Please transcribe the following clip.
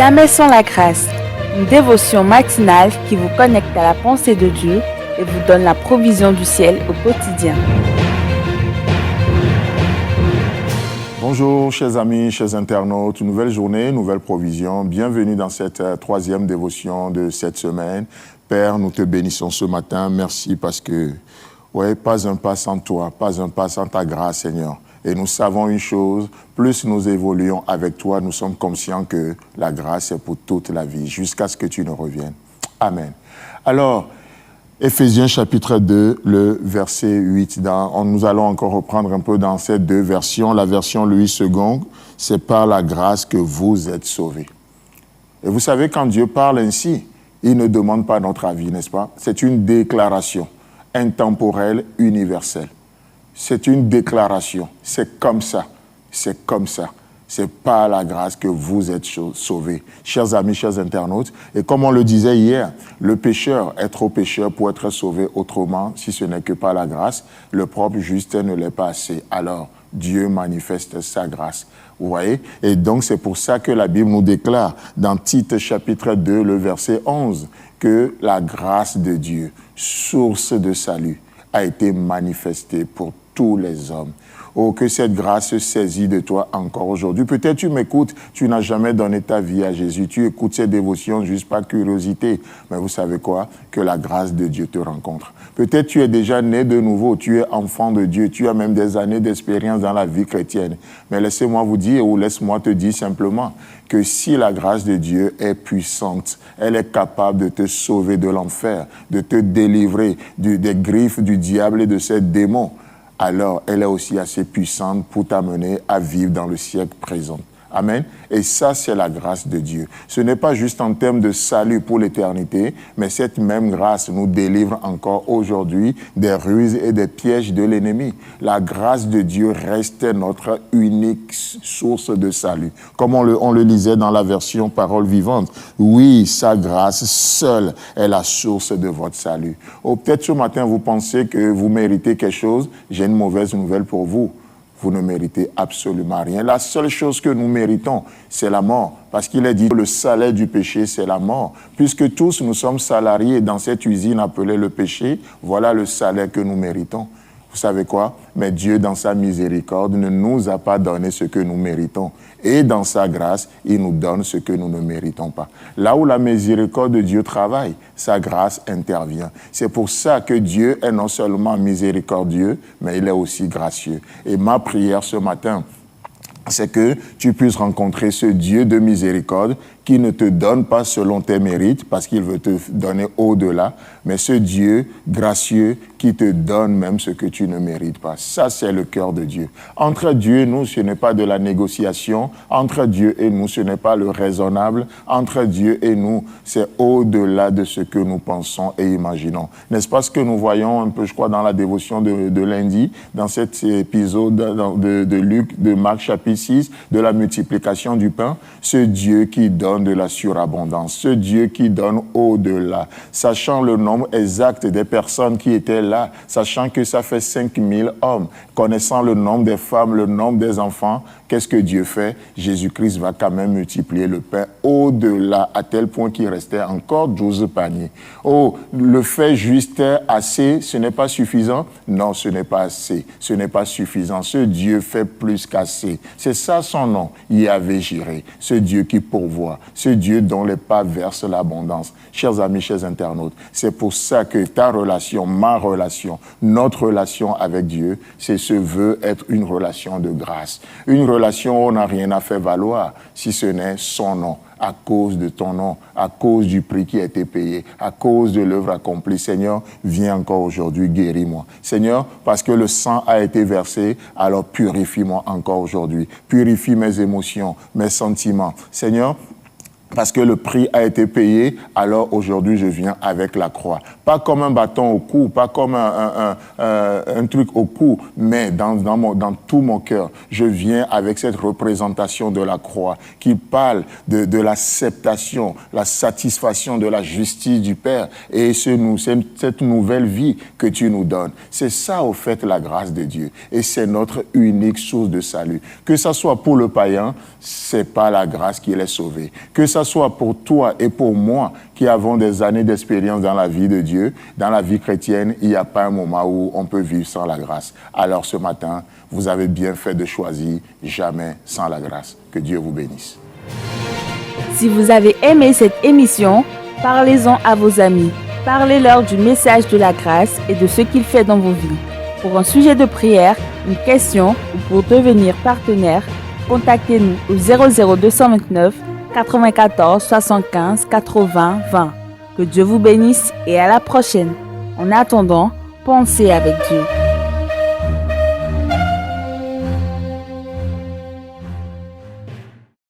Jamais sans la grâce, une dévotion matinale qui vous connecte à la pensée de Dieu et vous donne la provision du ciel au quotidien. Bonjour chers amis, chers internautes, nouvelle journée, nouvelle provision. Bienvenue dans cette troisième dévotion de cette semaine. Père, nous te bénissons ce matin. Merci parce que, pas un pas sans toi, pas un pas sans ta grâce, Seigneur. Et nous savons une chose, plus nous évoluons avec toi, nous sommes conscients que la grâce est pour toute la vie, jusqu'à ce que tu ne reviennes. Amen. Alors, Éphésiens chapitre 2, le verset 8. Nous allons encore reprendre un peu dans ces deux versions. La version Louis II, c'est par la grâce que vous êtes sauvés. Et vous savez, quand Dieu parle ainsi, il ne demande pas notre avis, n'est-ce pas? C'est une déclaration intemporelle, universelle. C'est une déclaration. C'est comme ça. C'est comme ça. C'est par la grâce que vous êtes sauvés. Chers amis, chers internautes, et comme on le disait hier, le pécheur est trop pécheur pour être sauvé autrement, si ce n'est que par la grâce. Le propre juste ne l'est pas assez. Alors, Dieu manifeste sa grâce. Vous voyez? Et donc, c'est pour ça que la Bible nous déclare, dans Tite chapitre 2, le verset 11, que la grâce de Dieu, source de salut, a été manifestée pour tous les hommes. Oh, que cette grâce se saisit de toi encore aujourd'hui. Peut-être tu m'écoutes, tu n'as jamais donné ta vie à Jésus. Tu écoutes ces dévotions juste par curiosité. Mais vous savez quoi? Que la grâce de Dieu te rencontre. Peut-être tu es déjà né de nouveau, tu es enfant de Dieu, tu as même des années d'expérience dans la vie chrétienne. Mais laissez-moi vous dire, ou laisse-moi te dire simplement, que si la grâce de Dieu est puissante, elle est capable de te sauver de l'enfer, de te délivrer des griffes du diable et de ses démons, alors elle est aussi assez puissante pour t'amener à vivre dans le siècle présent. Amen. Et ça, c'est la grâce de Dieu. Ce n'est pas juste en termes de salut pour l'éternité, mais cette même grâce nous délivre encore aujourd'hui des ruses et des pièges de l'ennemi. La grâce de Dieu reste notre unique source de salut. Comme on le lisait dans la version Parole vivante. Oui, sa grâce seule est la source de votre salut. Oh, peut-être ce matin, vous pensez que vous méritez quelque chose. J'ai une mauvaise nouvelle pour vous. Vous ne méritez absolument rien. La seule chose que nous méritons, c'est la mort. Parce qu'il est dit que le salaire du péché, c'est la mort. Puisque tous nous sommes salariés dans cette usine appelée le péché, voilà le salaire que nous méritons. Vous savez quoi? Mais Dieu, dans sa miséricorde, ne nous a pas donné ce que nous méritons. Et dans sa grâce, il nous donne ce que nous ne méritons pas. Là où la miséricorde de Dieu travaille, sa grâce intervient. C'est pour ça que Dieu est non seulement miséricordieux, mais il est aussi gracieux. Et ma prière ce matin, c'est que tu puisses rencontrer ce Dieu de miséricorde qui ne te donne pas selon tes mérites, parce qu'il veut te donner au-delà, mais ce Dieu gracieux qui te donne même ce que tu ne mérites pas. Ça, c'est le cœur de Dieu. Entre Dieu et nous, ce n'est pas de la négociation. Entre Dieu et nous, ce n'est pas le raisonnable. Entre Dieu et nous, c'est au-delà de ce que nous pensons et imaginons. N'est-ce pas ce que nous voyons un peu, je crois, dans la dévotion de lundi, dans cet épisode de Luc, de Marc chapitre 6, de la multiplication du pain? Ce Dieu qui donne de la surabondance, ce Dieu qui donne au-delà, sachant le nombre exact des personnes qui étaient là, sachant que ça fait 5000 hommes, connaissant le nombre des femmes, le nombre des enfants, qu'est-ce que Dieu fait? Jésus-Christ va quand même multiplier le pain au-delà, à tel point qu'il restait encore 12 paniers. Oh, le fait juste assez, ce n'est pas suffisant? Non, ce n'est pas assez, ce n'est pas suffisant. Ce Dieu fait plus qu'assez. C'est ça son nom, Yahvé Jireh, ce Dieu qui pourvoit, ce Dieu dont les pas versent l'abondance. Chers amis, chers internautes, c'est pour ça que ta relation, ma relation, notre relation avec Dieu, se veut être une relation de grâce. Une relation où on n'a rien à faire valoir, si ce n'est son nom. À cause de ton nom, à cause du prix qui a été payé, à cause de l'œuvre accomplie. Seigneur, viens encore aujourd'hui, guéris-moi. Seigneur, parce que le sang a été versé, alors purifie-moi encore aujourd'hui. Purifie mes émotions, mes sentiments. Seigneur, parce que le prix a été payé, alors aujourd'hui je viens avec la croix. Pas comme un bâton au cou, pas comme un truc au cou, mais dans tout mon cœur, je viens avec cette représentation de la croix qui parle de l'acceptation, la satisfaction de la justice du Père et cette nouvelle vie que tu nous donnes. C'est ça au fait la grâce de Dieu et c'est notre unique source de salut. Que ça soit pour le païen, c'est pas la grâce qui l'est sauvé. Que ça ça soit pour toi et pour moi qui avons des années d'expérience dans la vie de Dieu, dans la vie chrétienne, il n'y a pas un moment où on peut vivre sans la grâce. Alors ce matin, vous avez bien fait de choisir jamais sans la grâce. Que Dieu vous bénisse. Si vous avez aimé cette émission, parlez-en à vos amis. Parlez-leur du message de la grâce et de ce qu'il fait dans vos vies. Pour un sujet de prière, une question ou pour devenir partenaire, contactez-nous au 00229 94 75 80 20. Que Dieu vous bénisse et à la prochaine. En attendant, pensez avec Dieu.